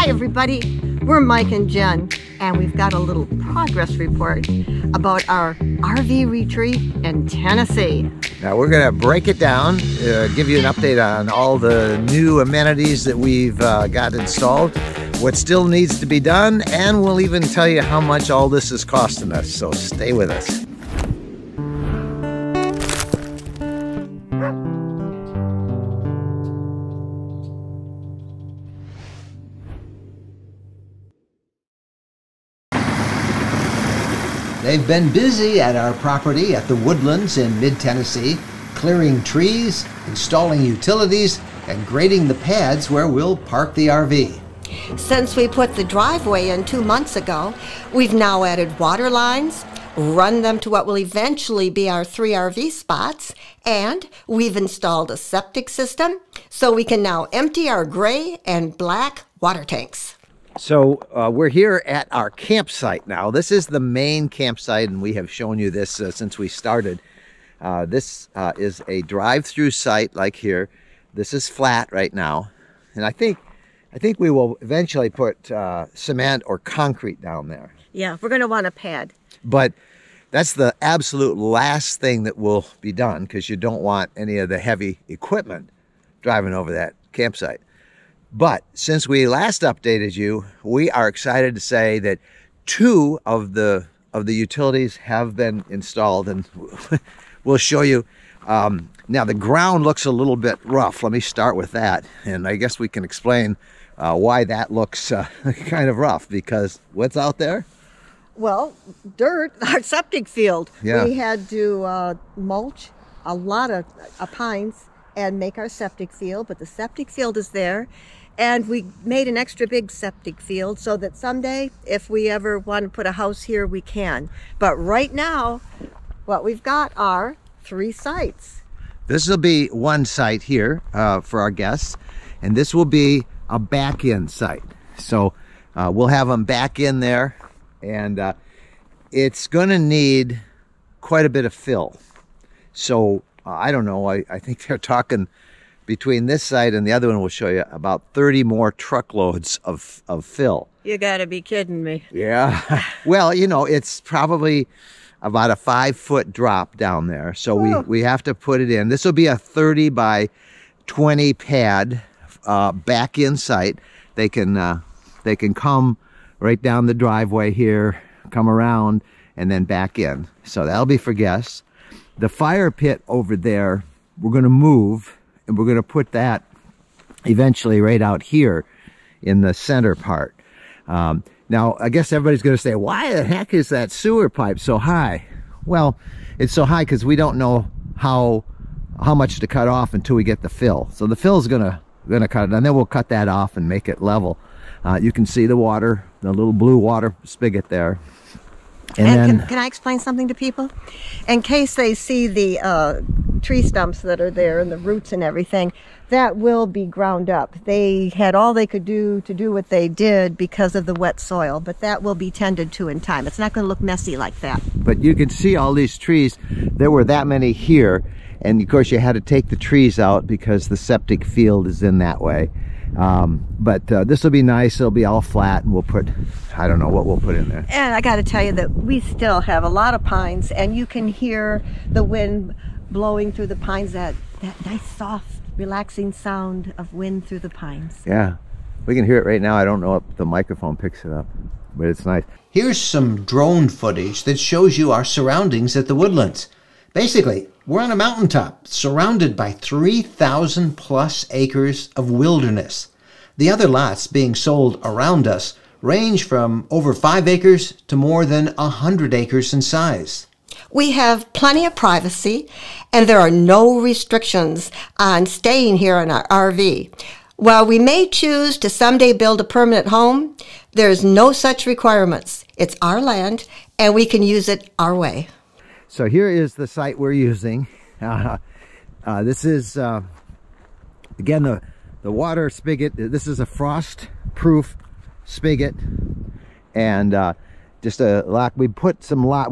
Hi everybody, we're Mike and Jen, and we've got a little progress report about our RV retreat in Tennessee. Now we're going to break it down, give you an update on all the new amenities that we've got installed, what still needs to be done, and we'll even tell you how much all this is costing us, so stay with us. They've been busy at our property at the Woodlands in mid-Tennessee, clearing trees, installing utilities, and grading the pads where we'll park the RV. Since we put the driveway in 2 months ago, we've now added water lines, run them to what will eventually be our 3 RV spots, and we've installed a septic system so we can now empty our gray and black water tanks. So we're here at our campsite now. This is the main campsite, and we have shown you this since we started. This is a drive-through site like here. This is flat right now, and I think we will eventually put cement or concrete down there. Yeah, we're going to want a pad. But that's the absolute last thing that will be done, because you don't want any of the heavy equipment driving over that campsite. But since we last updated you, we are excited to say that 2 of the utilities have been installed, and we'll show you. Now the ground looks a little bit rough. Let me start with that, and I guess we can explain why that looks kind of rough, because what's out there? Well, dirt, our septic field. Yeah. We had to mulch a lot of pines and make our septic field, but the septic field is there. And we made an extra big septic field so that someday, if we ever want to put a house here, we can. But right now, what we've got are 3 sites. This will be one site here for our guests, and this will be a back-in site. So we'll have them back in there, and it's going to need quite a bit of fill. So I don't know, I think they're talking between this site and the other one we'll show you about 30 more truckloads of fill. You gotta be kidding me. Yeah. Well, you know, it's probably about a 5-foot drop down there. So we have to put it in. This will be a 30 by 20 pad back in site. They can come right down the driveway here, come around, and then back in. So that'll be for guests. The fire pit over there, we're going to move, and we're going to put that eventually right out here in the center part. Now, I guess everybody's going to say, why the heck is that sewer pipe so high? Well, it's so high because we don't know how much to cut off until we get the fill. So the fill is going to cut it, and then we'll cut that off and make it level. You can see the water, the little blue water spigot there. And then, can I explain something to people? In case they see the tree stumps that are there and the roots and everything, that will be ground up. They had all they could do to do what they did because of the wet soil, but that will be tended to in time. It's not going to look messy like that. But you can see all these trees. There were that many here, and of course you had to take the trees out because the septic field is in that way. But this will be nice. It'll be all flat, and we'll put, I don't know what we'll put in there. And I got to tell you that we still have a lot of pines, and you can hear the wind blowing through the pines, that nice soft relaxing sound of wind through the pines. Yeah, we can hear it right now. I don't know if the microphone picks it up, but it's nice. Here's some drone footage that shows you our surroundings at the Woodlands. Basically, we're on a mountaintop surrounded by 3,000 plus acres of wilderness. The other lots being sold around us range from over 5 acres to more than 100 acres in size. We have plenty of privacy, and there are no restrictions on staying here in our RV. While we may choose to someday build a permanent home, there's no such requirements. It's our land, and we can use it our way. So here is the site we're using. This is, again, the water spigot. This is a frost-proof spigot, and just a lock. We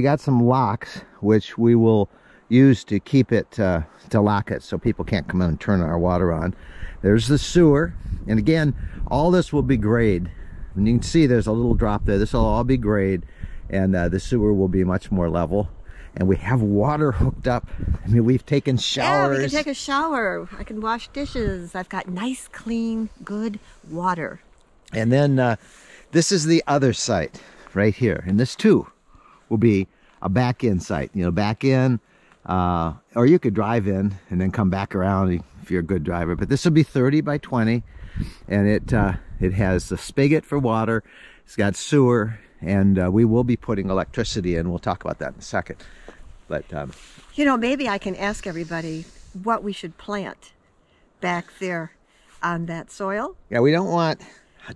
got some locks, which we will use to keep it, to lock it so people can't come in and turn our water on. There's the sewer, and again, all this will be grade. And you can see there's a little drop there. This will all be grade, and the sewer will be much more level. And we have water hooked up. I mean, we've taken showers. Yeah, we can take a shower. I can wash dishes. I've got nice, clean, good water. And then this is the other site right here. And this too will be a back-in site. You know, back in, or you could drive in and then come back around if you're a good driver. But this will be 30 by 20. And it has the spigot for water. It's got sewer. And we will be putting electricity in. We'll talk about that in a second. But you know, maybe I can ask everybody what we should plant back there on that soil. Yeah, we don't want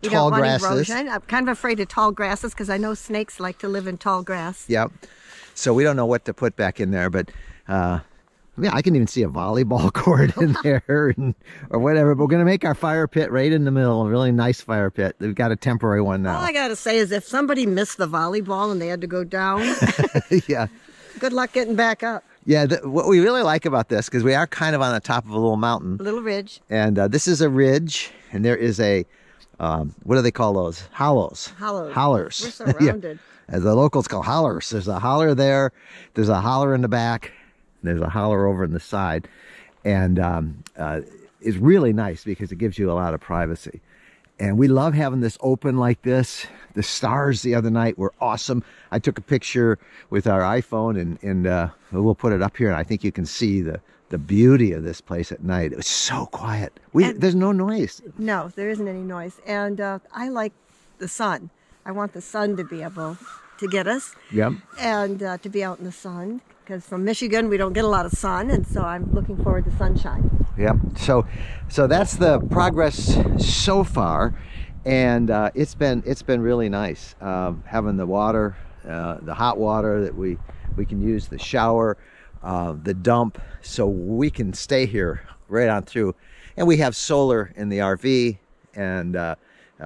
tall grasses. Erosion. I'm kind of afraid of tall grasses because I know snakes like to live in tall grass. Yep. So we don't know what to put back in there, but yeah, I can even see a volleyball court in there or whatever. But we're going to make our fire pit right in the middle, a really nice fire pit. We've got a temporary one now. All I got to say is if somebody missed the volleyball and they had to go down, yeah, good luck getting back up. Yeah, what we really like about this, because we are kind of on the top of a little mountain. A little ridge. And this is a ridge, and there is a, what do they call those? Hollows. Hollows. Hollers. We're surrounded. Yeah. As the locals call hollers. There's a holler there. There's a holler in the back. There's a holler over in the side. And it's really nice because it gives you a lot of privacy. And we love having this open like this. The stars the other night were awesome. I took a picture with our iPhone and we'll put it up here. And I think you can see the beauty of this place at night. It was so quiet. There's no noise. No, there isn't any noise. And I like the sun. I want the sun to be able to get us. Yep. And to be out in the sun. Because from Michigan, we don't get a lot of sun. And so I'm looking forward to sunshine. Yep. So that's the progress so far. And it's been really nice having the water, the hot water that we can use, the shower, the dump, so we can stay here right on through. And we have solar in the RV and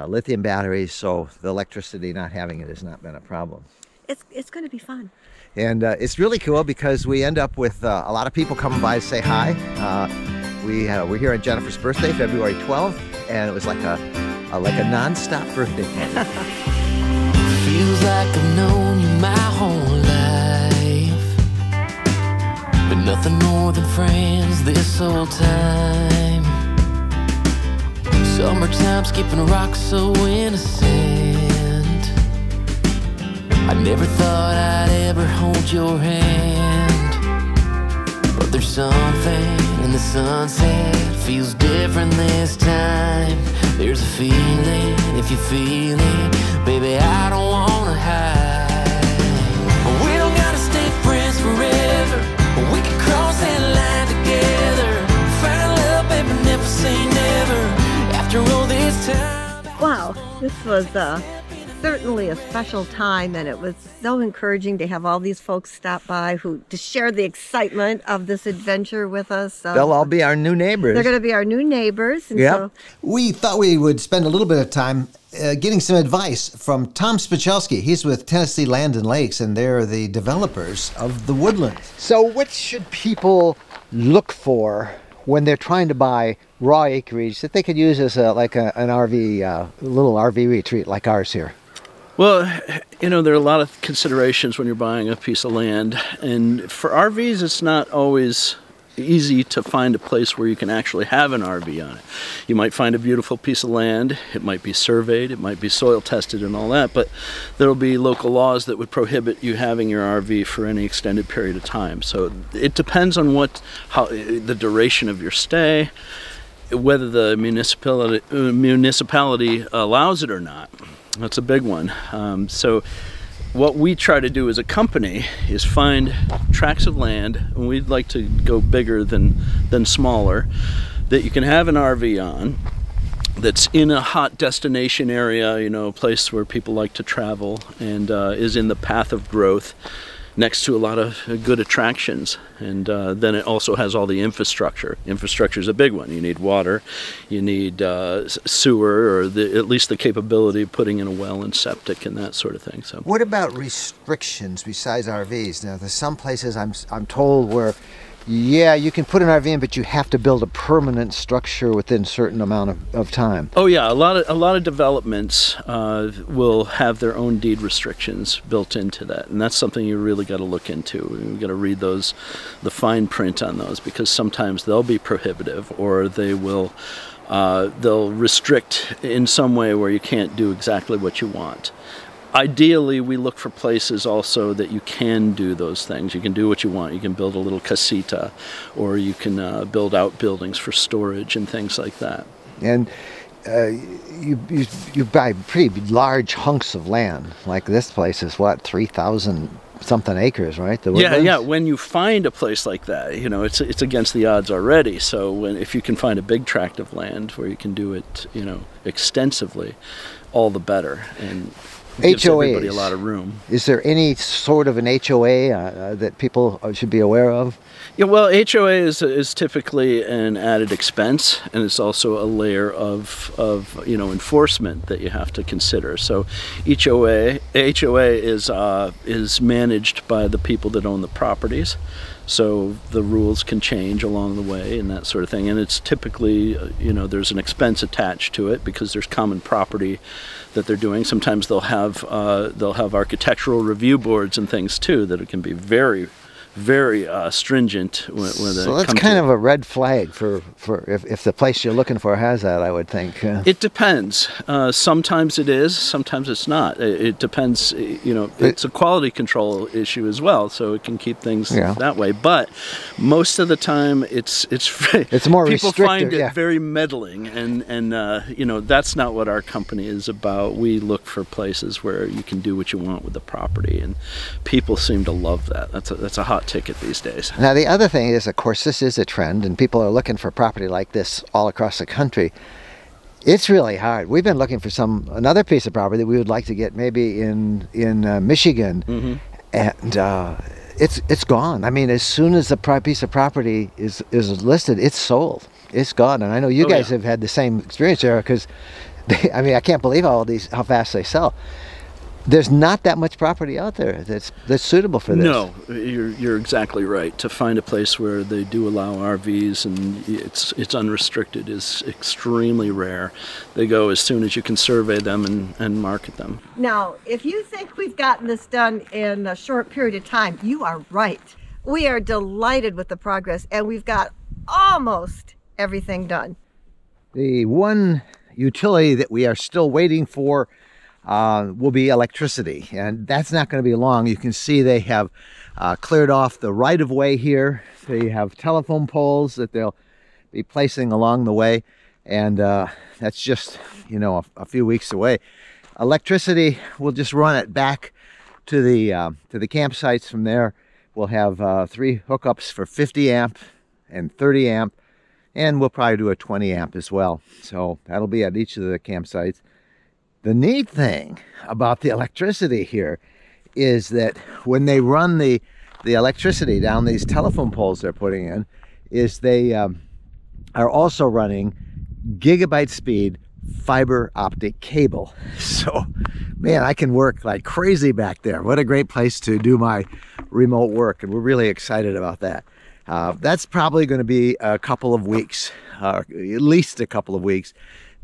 lithium batteries, so the electricity, not having it has not been a problem. It's going to be fun. And it's really cool because we end up with a lot of people coming by to say hi. We're here on Jennifer's birthday, February 12th, and it was like a non-stop birthday party. Feels like I've known you my whole life, but nothing more than friends this whole time. Summertime skipping rocks so innocent. I never thought I'd ever hold your hand, but there's something in the sunset feels different this time. There's a feeling, if you feel it, baby, I don't wanna hide. We don't gotta stay friends forever, we can cross that line together. Find love, baby, never say never, after all this time. Wow, this was certainly a special time, and it was so encouraging to have all these folks stop by to share the excitement of this adventure with us. They'll all be our new neighbors. They're going to be our new neighbors. And yep. So we thought we would spend a little bit of time getting some advice from Tom Spachelski. He's with Tennessee Land and Lakes, and they're the developers of the woodland. So what should people look for when they're trying to buy raw acreage that they could use as an RV, little RV retreat like ours here? Well, you know, there are a lot of considerations when you're buying a piece of land, and for RVs it's not always easy to find a place where you can actually have an RV on it. You might find a beautiful piece of land, it might be surveyed, it might be soil tested and all that, but there will be local laws that would prohibit you having your RV for any extended period of time. So it depends on how the duration of your stay, whether the municipality allows it or not. That's a big one. So what we try to do as a company is find tracts of land, and we'd like to go bigger than smaller, that you can have an RV on, that's in a hot destination area, you know, a place where people like to travel and is in the path of growth. next to a lot of good attractions. And then it also has all the infrastructure. Infrastructure is a big one. You need water, you need sewer, or at least the capability of putting in a well and septic and that sort of thing. So, what about restrictions besides RVs? Now, there's some places I'm told where, yeah, you can put an RV in, but you have to build a permanent structure within a certain amount of time. Oh yeah, a lot of developments will have their own deed restrictions built into that, and that's something you really got to look into. You've got to read the fine print on those, because sometimes they'll be prohibitive, or they'll restrict in some way where you can't do exactly what you want. Ideally, we look for places also that you can do those things. You can do what you want. You can build a little casita, or you can build outbuildings for storage and things like that. And you buy pretty large hunks of land. Like this place is what, 3,000 something acres, right? Yeah. When you find a place like that, you know, it's against the odds already. So if you can find a big tract of land where you can do it, you know, extensively, all the better. And gives everybody a lot of room. Is there any sort of an HOA that people should be aware of? Yeah, well, HOA is typically an added expense, and it's also a layer of enforcement that you have to consider. So HOA is managed by the people that own the properties. So the rules can change along the way and that sort of thing. And it's typically, there's an expense attached to it because there's common property that they're doing. Sometimes they'll have architectural review boards and things too that it can be very, very stringent when so that's kind of a red flag for if the place you're looking for has that, I would think. It depends. Sometimes it is, sometimes it's not. It depends. It's a quality control issue as well, so it can keep things that way. But most of the time, it's more people find it very meddling, and that's not what our company is about. We look for places where you can do what you want with the property, and people seem to love that. That's a hot ticket these days. Now the other thing is, of course, this is a trend, and people are looking for property like this all across the country. It's really hard. We've been looking for another piece of property that we would like to get maybe in Michigan, and it's gone. I mean, as soon as the piece of property is listed, it's sold. It's gone. And I know you guys have had the same experience there, because I can't believe how fast they sell. There's not that much property out there that's suitable for this. No, you're exactly right. To find a place where they do allow RVs and it's unrestricted is extremely rare. They go as soon as you can survey them and market them. Now, if you think we've gotten this done in a short period of time, you are right. We are delighted with the progress, and we've got almost everything done. The one utility that we are still waiting for will be electricity, and that's not going to be long. You can see they have cleared off the right-of-way here. They have telephone poles that they'll be placing along the way, and that's just a few weeks away. Electricity, we'll just run it back to the campsites. From there we'll have 3 hookups for 50 amp and 30 amp, and we'll probably do a 20 amp as well. So that'll be at each of the campsites. The neat thing about the electricity here is that when they run the electricity down these telephone poles they're putting in, is they are also running gigabyte speed fiber optic cable. So, man, I can work like crazy back there. What a great place to do my remote work, and we're really excited about that. That's probably going to be a couple of weeks, at least a couple of weeks.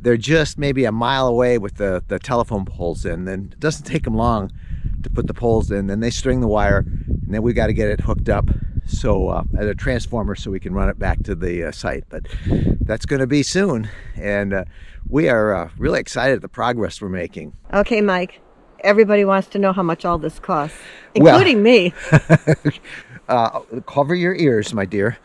They're just maybe a mile away with the telephone poles in. Then it doesn't take them long to put the poles in. Then they string the wire, and then we got to get it hooked up at a transformer so we can run it back to the site. But that's going to be soon, and we are really excited at the progress we're making. Okay, Mike. Everybody wants to know how much all this costs, including me. Cover your ears, my dear.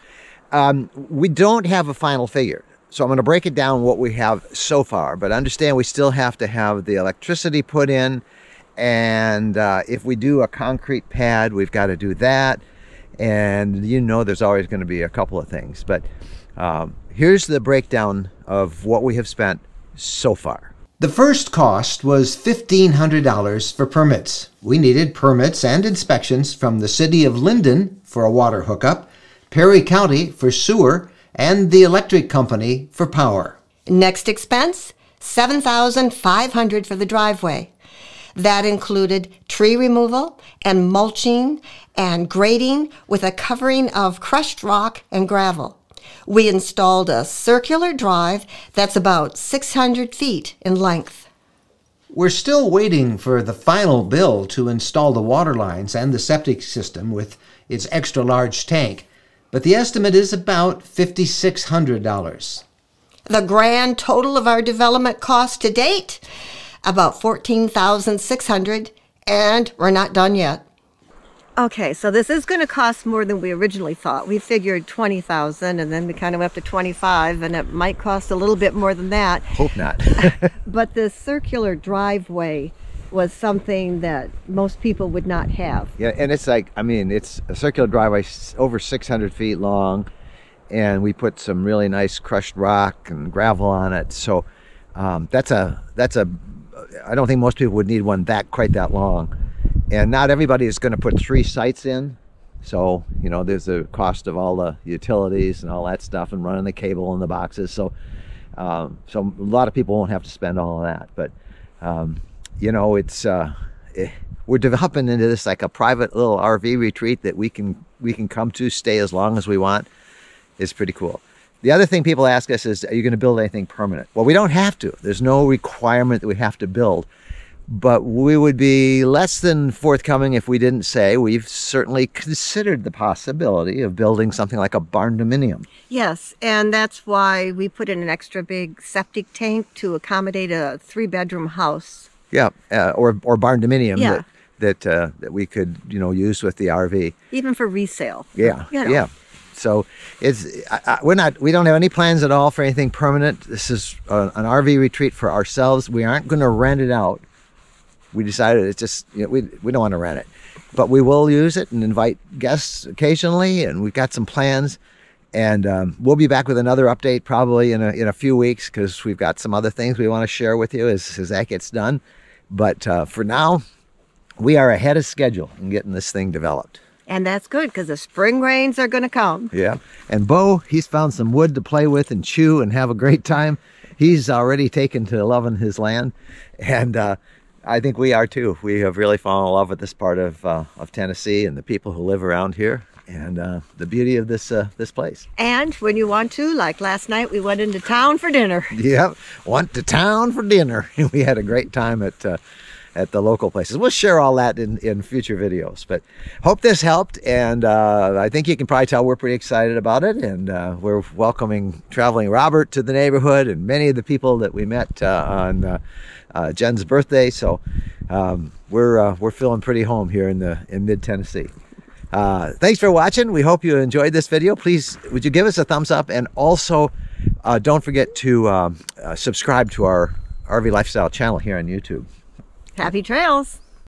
We don't have a final figure. So I'm going to break it down what we have so far, but understand we still have to have the electricity put in, and if we do a concrete pad, we've got to do that, and there's always going to be a couple of things. But here's the breakdown of what we have spent so far. The first cost was $1,500 for permits. We needed permits and inspections from the City of Linden for a water hookup, Perry County for sewer, and the electric company for power. Next expense, $7,500 for the driveway. That included tree removal and mulching and grading with a covering of crushed rock and gravel. We installed a circular drive that's about 600 feet in length. We're still waiting for the final bill to install the water lines and the septic system with its extra large tank, but the estimate is about $5,600. The grand total of our development cost to date, about $14,600, and we're not done yet. Okay, so this is going to cost more than we originally thought. We figured $20,000, and then we kind of went up to $25,000, and it might cost a little bit more than that. Hope not. But the circular driveway was something that most people would not have. Yeah, and it's like, I mean, it's a circular driveway over 600 feet long, and we put some really nice crushed rock and gravel on it. So that's a I don't think most people would need one quite that long. And not everybody is going to put 3 sites in. So, you know, there's the cost of all the utilities and all that stuff and running the cable in the boxes. So, so a lot of people won't have to spend all of that. But, you know, we're developing into this like a private little RV retreat that we can come to, stay as long as we want. It's pretty cool. The other thing people ask us is, are you going to build anything permanent? Well, we don't have to. There's no requirement that we have to build. But we would be less than forthcoming if we didn't say we've certainly considered the possibility of building something like a barn-dominium. Yes, and that's why we put in an extra big septic tank to accommodate a 3-bedroom house. Yeah, or barn-dominium. Yeah. That we could, you know, use with the RV. Even for resale. Yeah, you know. Yeah. So we don't have any plans at all for anything permanent. This is an RV retreat for ourselves. We aren't going to rent it out. We decided it's just, you know, we don't want to rent it, but we will use it and invite guests occasionally, and we've got some plans, and we'll be back with another update probably in a few weeks, because we've got some other things we want to share with you as that gets done. But for now, we are ahead of schedule in getting this thing developed. And that's good, because the spring rains are going to come. Yeah, and Bo, he's found some wood to play with and chew and have a great time. He's already taken to loving his land, and I think we are too. We have really fallen in love with this part of Tennessee and the people who live around here, and the beauty of this place. And when you want to, like last night, we went into town for dinner. Yep, went to town for dinner. We had a great time at the local places. We'll share all that in future videos. But hope this helped, and I think you can probably tell we're pretty excited about it, and we're welcoming Traveling Robert to the neighborhood and many of the people that we met on Jen's birthday. So we're feeling pretty home here in mid-Tennessee. Thanks for watching. We hope you enjoyed this video. Please, would you give us a thumbs up, and also don't forget to subscribe to our RV Lifestyle channel here on YouTube. Happy trails!